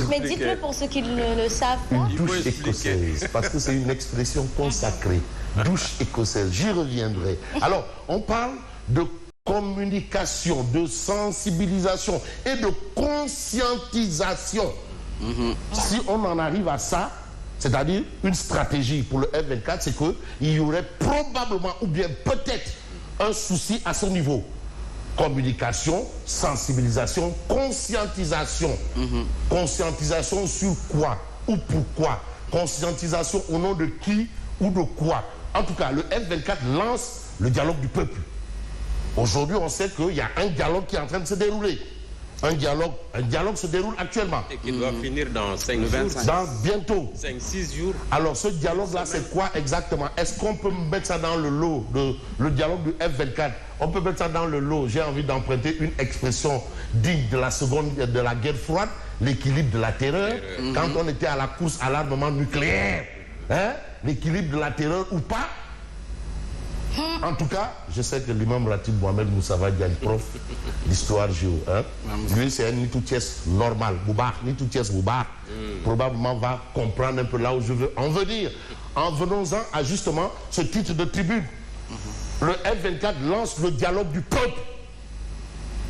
Mais dites-le pour ceux qui ne le savent pas. Une douche écossaise, parce que c'est une expression consacrée. Douche écossaise, j'y reviendrai. Alors, on parle de communication, de sensibilisation et de conscientisation. Si on en arrive à ça, c'est-à-dire une stratégie pour le F24, c'est qu'il y aurait probablement ou bien peut-être un souci à ce niveau. Communication, sensibilisation, conscientisation. Conscientisation sur quoi ou pourquoi? Conscientisation au nom de qui ou de quoi? En tout cas, le F24 lance le dialogue du peuple. Aujourd'hui, on sait qu'il y a un dialogue qui est en train de se dérouler. Un dialogue se déroule actuellement. Et qui doit finir dans 5 jours. Dans bientôt. 5-6 jours. Alors ce dialogue-là, c'est quoi exactement? Est-ce qu'on peut mettre ça dans le lot, le dialogue du F24? On peut mettre ça dans le lot, j'ai envie d'emprunter une expression digne de la guerre froide, l'équilibre de la terreur. Quand on était à la course à l'armement nucléaire, hein? L'équilibre de la terreur ou pas? En tout cas, je sais que l'imam Ratib Mohamed Moussava Diagne, prof d'histoire géo, hein? Lui c'est un Nitoutiès normal, Nitoutiès Boubar, probablement va comprendre un peu là où je veux en venir. En venons-en à justement ce titre de tribune. Le F24 lance le dialogue du peuple.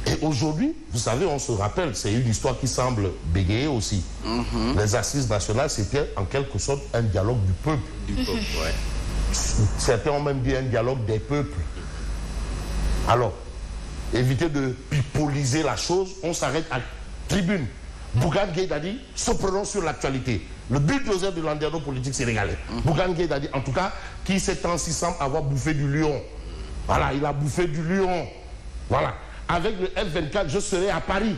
Et aujourd'hui, vous savez, on se rappelle, c'est une histoire qui semble bégayer aussi. Les assises nationales, c'était en quelque sorte un dialogue du peuple. Du peuple, ouais. Certains ont même dit un dialogue des peuples. Alors, évitez de pipoliser la chose, on s'arrête à tribune. Bougane Gueye Dadi se prononce sur l'actualité. Le bulldozer de l'Anderno politique sénégalais. Bougane Gueye Dadi, en tout cas, qui ces temps-ci semble avoir bouffé du lion. Voilà, il a bouffé du lion. Voilà. Avec le F24, je serai à Paris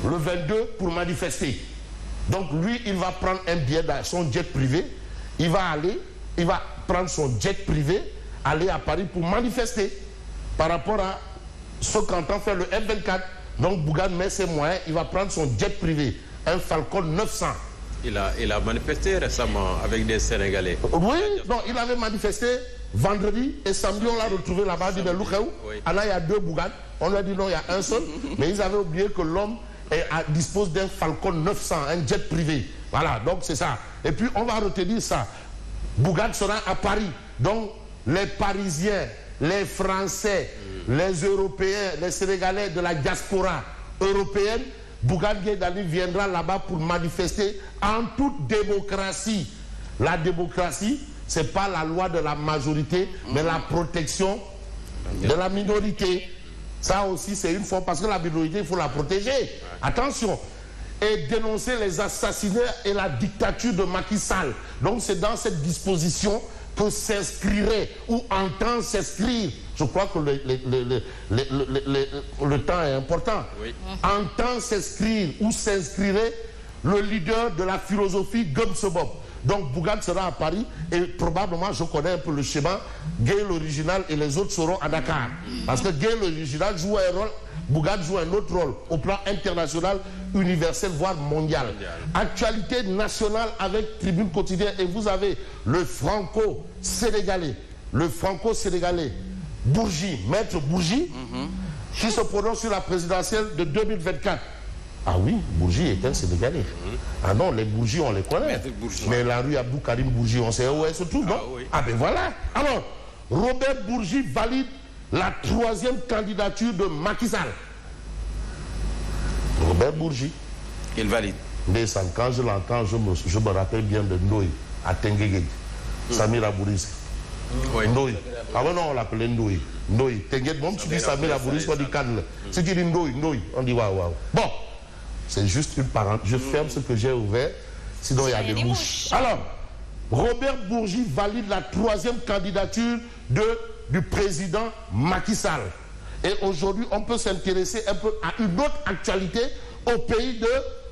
le 22 pour manifester. Donc lui, il va prendre un billet dans son jet privé. Il va prendre son jet privé, aller à Paris pour manifester par rapport à ce qu'entend faire le F24. Donc Bougane met ses moyens, il va prendre son jet privé, un Falcon 900. Il a manifesté récemment avec des Sénégalais. Oui, non, il avait manifesté vendredi et samedi, on l'a retrouvé là-bas, dit, mais Loukaou, là il y a 2 Bougane. On lui a dit non, il y a un seul, mais ils avaient oublié que l'homme dispose d'un Falcon 900, un jet privé. Voilà, donc c'est ça. Et puis on va retenir ça. Bougane sera à Paris. Donc les Parisiens, les Français, les Européens, les Sénégalais de la diaspora européenne, Bougane Gueye Dani viendra là-bas pour manifester en toute démocratie. La démocratie, ce n'est pas la loi de la majorité, mais la protection de la minorité. Ça aussi, c'est une fois, parce que la minorité, il faut la protéger. Attention. Et dénoncer les assassinats et la dictature de Macky Sall. Donc c'est dans cette disposition que s'inscrirait ou entend s'inscrire. Je crois que le temps est important. Oui. Entend s'inscrire ou s'inscrirait le leader de la philosophie Gumsebob. Donc Bougane sera à Paris et probablement, je connais un peu le schéma, Gueye l'original et les autres seront à Dakar. Parce que Gueye l'original joue un rôle, Bougane joue un autre rôle au plan international, universel, voire mondial. Actualité nationale avec Tribune Quotidienne et vous avez le franco-sénégalais, Bourgi, Maître Bourgi, qui se prononce sur la présidentielle de 2024. Ah oui, Bourgi est un Sénégalais. Ah non, les Bourgis, on les connaît. Mais la rue Abdou Karim Bourgi, on sait où elle se trouve, non? Oui. Ah ben voilà. Alors, Robert Bourgi valide la 3e candidature de Macky Sall. Robert Bourgi. Il valide. Mais ça, quand je l'entends, je me rappelle bien de Ndoye, à Tenguégué. Samir Abouris. Oui. Ndoye. Ah ouais, non, on l'appelait Ndoye. Ndoye. Tenguégué, bon, tu dis Samir Abouris, on dit Cannes. Si tu dis Ndoye, on dit waouh, waouh. Bon. C'est juste une parenthèse. Je ferme ce que j'ai ouvert, sinon il y a des mouches. Alors, Robert Bourgi valide la 3e candidature du président Macky Sall. Et aujourd'hui, on peut s'intéresser un peu à une autre actualité au pays de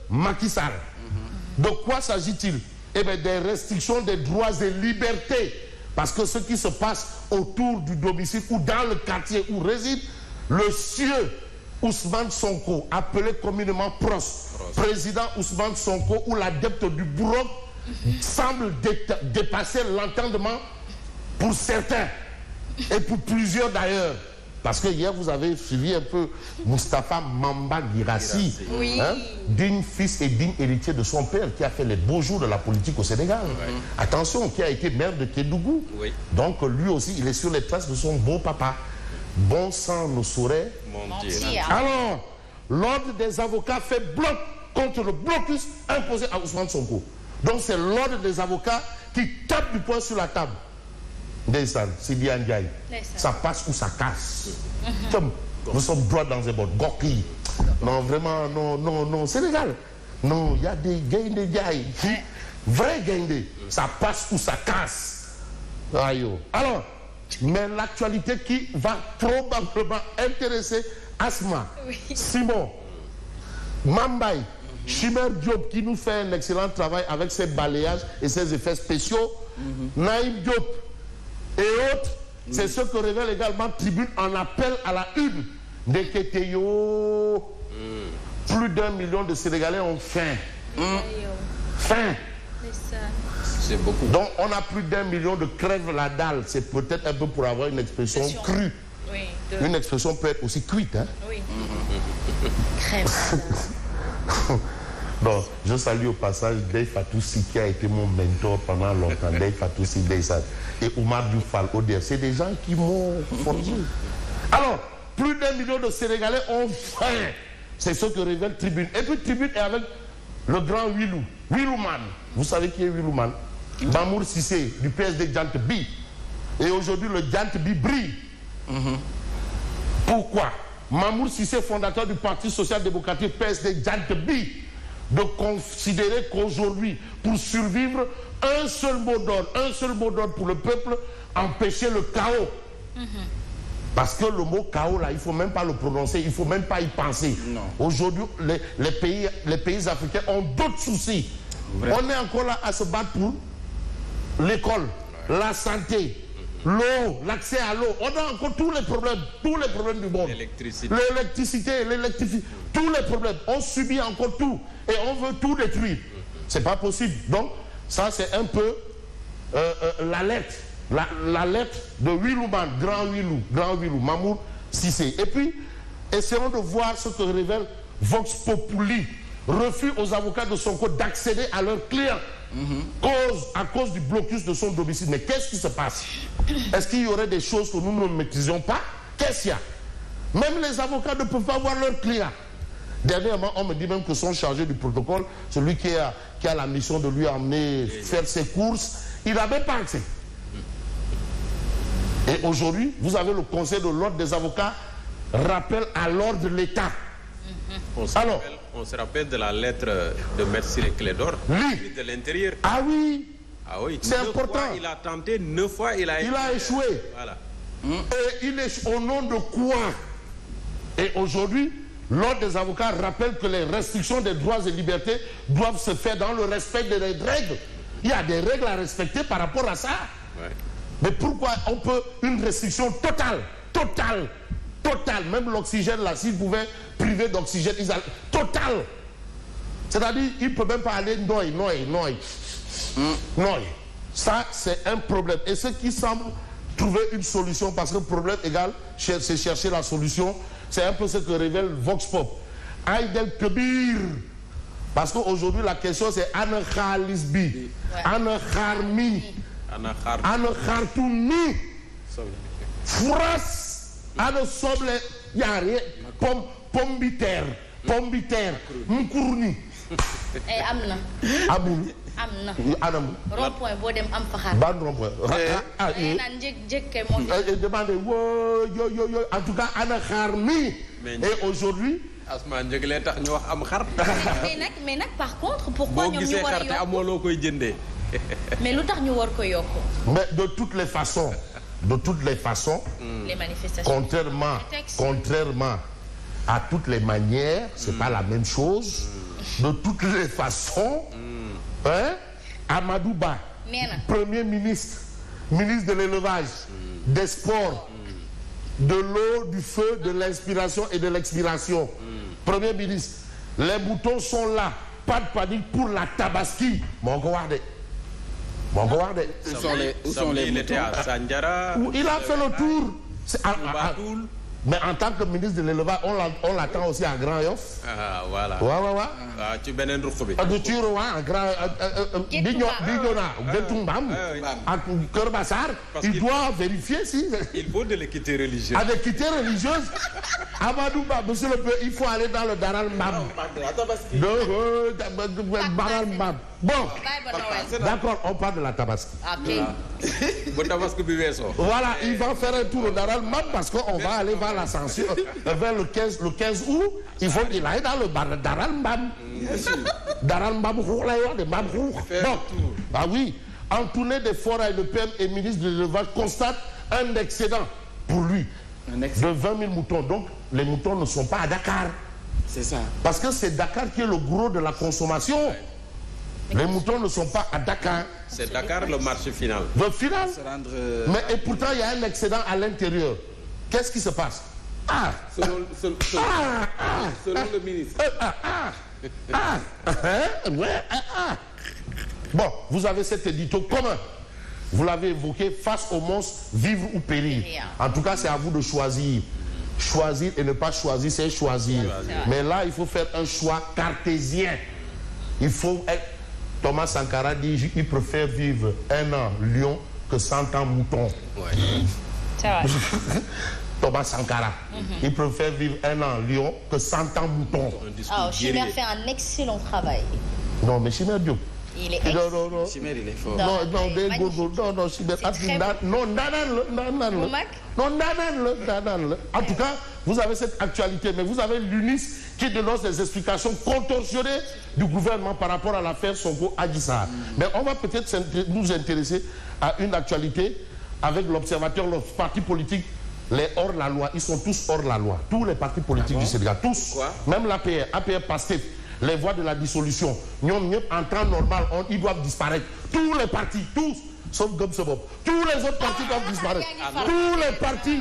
Macky Sall. De quoi s'agit-il? Eh bien, des restrictions des droits et libertés. Parce que ce qui se passe autour du domicile ou dans le quartier où réside le sieur Ousmane Sonko, appelé communément Pros, président Ousmane Sonko, ou l'adepte du bourreau, semble dépasser l'entendement pour certains, et pour plusieurs d'ailleurs. parce que hier vous avez suivi un peu Moustapha Mamba Guirassy, oui. Digne fils et digne héritier de son père, qui a fait les beaux jours de la politique au Sénégal. Oui. Attention, qui a été maire de Kédougou. Oui. Donc lui aussi, il est sur les traces de son beau papa. Bon sang ne saurait mentir. Alors, l'ordre des avocats fait bloc contre le blocus imposé à Ousmane Sonko. Donc c'est l'ordre des avocats qui tape du poing sur la table. Ndeysaan, Sidi Ndiaye, ça passe ou ça casse. Nous sommes droits dans un bon Gorki. Non, vraiment, non, Sénégal. Non, il y a des gains de Ndiaye. Vrais gains de. Ça passe ou ça casse. Aïe. Alors, mais l'actualité qui va probablement intéresser Asma, Simon, Mambaye, Chimère Diop qui nous fait un excellent travail avec ses balayages et ses effets spéciaux, Naïm Diop et autres, c'est ce que révèle également Tribune en appel à la une des Keteyo. Plus d'1 million de Sénégalais ont faim. Faim. C'est beaucoup. Donc on a plus d'1 million de crève la dalle. C'est peut-être un peu pour avoir une expression crue. Oui, une expression peut être aussi cuite. Hein? Oui. Crève la dalle. Bon, je salue au passage Dave Fatoussi qui a été mon mentor pendant longtemps. Dave Fatoussi, et Oumar Dioufal, ODR. C'est des gens qui m'ont forgé. Alors, plus d'1 million de Sénégalais ont faim. C'est ce que révèle Tribune. Et puis Tribune est avec le grand Willou. Willouman. Vous savez qui est Willouman? Mamour Cissé du PSD Djantbi. Et aujourd'hui, le Djantbi brille. Pourquoi? Mamour Cissé, fondateur du Parti social-démocratique PSD Djantbi, de considérer qu'aujourd'hui, pour survivre, un seul mot d'ordre pour le peuple, empêcher le chaos. Parce que le mot chaos, là, il ne faut même pas le prononcer, il ne faut même pas y penser. Aujourd'hui, les pays africains ont d'autres soucis. On est encore là à se battre pour l'école, la santé, l'eau, l'accès à l'eau. On a encore tous les problèmes du monde. L'électricité, tous les problèmes. On subit encore tout et on veut tout détruire. C'est pas possible. Donc, ça, c'est un peu la lettre de Willouman, grand Willou, Mamour Cissé. Et puis, essayons de voir ce que révèle Vox Populi. Refus aux avocats de Sonko d'accéder à leurs clients à cause du blocus de son domicile. Mais qu'est-ce qui se passe? Est-ce qu'il y aurait des choses que nous ne maîtrisions pas? Qu'est-ce qu'il y a? Même les avocats ne peuvent pas voir leurs clients. Dernièrement, on me dit même que son chargé du protocole, celui qui a la mission de lui emmener faire ses courses, il n'avait pas accès. Et aujourd'hui, vous avez le conseil de l'ordre des avocats, rappel à l'ordre de l'État. Alors, on se rappelle de la lettre de Maître Clédor, de l'Intérieur. Ah oui, c'est important. Il a tenté 9 fois, il a échoué. Voilà. Et il est au nom de quoi? Et aujourd'hui, l'ordre des avocats rappelle que les restrictions des droits et libertés doivent se faire dans le respect des règles. Il y a des règles à respecter par rapport à ça. Ouais. Mais pourquoi on peut une restriction totale, même l'oxygène là, s'ils pouvaient priver d'oxygène, total. C'est-à-dire, il ne peut même pas aller noyer. Ça, c'est un problème. Et ceux qui semblent trouver une solution, parce que problème égal, c'est chercher la solution, c'est un peu ce que révèle Vox Pop. Aïdel Kebir. Parce qu'aujourd'hui, la question, c'est Anna Khalisbi, Anna Kharmi, Anna Khartoumi, France, Anna Soble, Yari, Pombiter, Moukourni. Et Amna. Aboul. Amna. Rond-point, Bodem Amfahar. Ban rond-point. Demandez, en tout cas, Anna Kharmi. Et aujourd'hui, Asma Ndjeglé tax ñu wax am xar. mais nag par contre pourquoi ñoom ñu war a yokk amoo loo koy jëndee. Mais lu tax ñu war ko yokk. Mais de toutes les façons, les manifestations. Contrairement à toutes les manières, c'est pas la même chose. De toutes les façons, Amadou Ba, Premier ministre, ministre de l'élevage, des sports, de l'eau, du feu, de l'inspiration et de l'expiration. Premier ministre, les boutons sont là, pas de panique pour la Tabaski. Mon Gouardé. Où sont les il était à Sandiara. Il a fait le tour. Mais en tant que ministre de l'élevage, on l'attend aussi à Grand Yoff. Ah, voilà. Ouais. Ah, tu beneen ruq bi. Du Tiro, à Grand Bignona, Gétumbam, à Keur Massar. Il doit vérifier si. Il faut de l'équité religieuse. À l'équité religieuse, Amadouba, monsieur le président, il faut aller dans le Daral Mbam. Daral Mbam. Bon, d'accord, on parle de la Tabaski. Voilà, il va faire un tour au Daral Mbam parce qu'on va aller vers l'ascension, vers le 15 août. Il faut qu'il aille dans le Daral Mbam. Daral Mbam, bon, ah oui, en tournée des forêts, le PM et ministre de l'élevage constate un excédent pour lui de 20 000 moutons. Donc, les moutons ne sont pas à Dakar. C'est ça. Parce que c'est Dakar qui est le gros de la consommation. Les moutons ne sont pas à Dakar. C'est Dakar le marché final. Le final. Mais et pourtant, il y a un excédent à l'intérieur. Qu'est-ce qui se passe? Selon le ministre. Bon, vous avez cet édito commun. Vous l'avez évoqué, face aux monstres, vivre ou périr. En tout cas, c'est à vous de choisir. Choisir et ne pas choisir, c'est choisir. Mais là, il faut faire un choix cartésien. Il faut être... Thomas Sankara dit il préfère vivre 1 an lion que 100 ans mouton. C'est vrai. Thomas Sankara. Il préfère vivre 1 an lion que 100 ans mouton. Chimère fait un excellent travail. Non, mais Chimère Diop. Il est excellent. Non. Chimère, il est fort. Non, Chimère. Non, en tout cas, vous avez cette actualité, mais vous avez l'UNIS qui dénonce les explications contorsionnées du gouvernement par rapport à l'affaire Sonko-Adji Sarr. Mais on va peut-être nous intéresser à une actualité avec l'Observateur, le parti politique, les hors-la-loi. Ils sont tous hors-la-loi. Tous les partis politiques du Sénégal. Tous. Quoi? Même l'APR Pastef. Les voies de la dissolution. En temps normal, ils doivent disparaître. Tous les partis, tous, sauf Gumsebop. Tous les autres partis doivent disparaître. Tous les partis,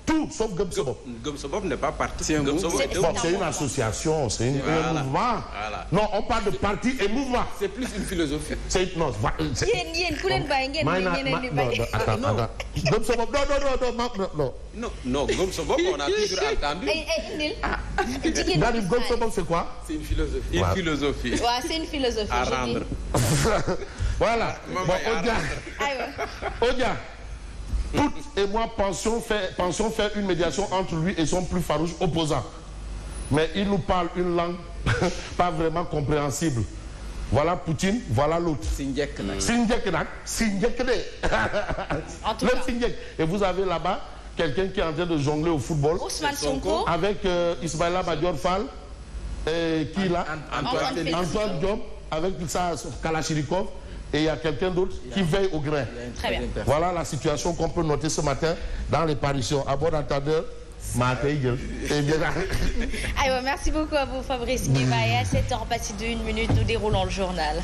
tout, sauf Gumsebop. Gumsebop n'est pas parti. C'est une association, c'est un mouvement. Non, on parle de parti et mouvement. C'est plus une philosophie. Non, Gumsebop, non, Gumsebop, on a toujours entendu. Gumsebop, c'est quoi? C'est une philosophie. Une philosophie. Ouais, c'est une philosophie. À rendre. Voilà. Bon, Odia, toutes et moi pensions faire une médiation entre lui et son plus farouche opposant. Mais il nous parle une langue pas vraiment compréhensible. Voilà Poutine, voilà l'autre. Sinjek. Et vous avez là-bas quelqu'un qui est en train de jongler au football. Ousmane Sonko. Avec Ismaïla Madior Fall. Qui là? Antoine Diop. Avec ça, Kalachnikov. Et il y a quelqu'un d'autre qui veille au grain. Très bien. Voilà la situation qu'on peut noter ce matin dans les parutions. À bon entendeur, merci beaucoup à vous, Fabrice Nguema. Et à 7h passé de 1 minute, nous déroulons le journal.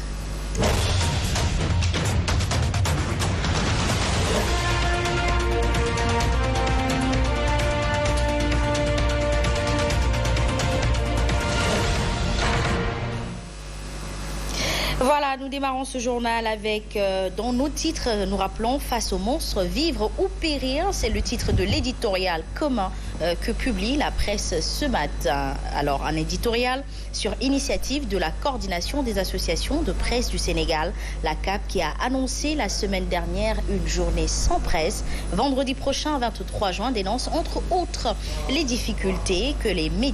Voilà, nous démarrons ce journal avec, dans nos titres, nous rappelons, face aux monstres, vivre ou périr. C'est le titre de l'éditorial commun que publie la presse ce matin. Alors, un éditorial sur initiative de la coordination des associations de presse du Sénégal, la CAP, qui a annoncé la semaine dernière une journée sans presse. Vendredi prochain, 23 juin, dénonce entre autres les difficultés que les médias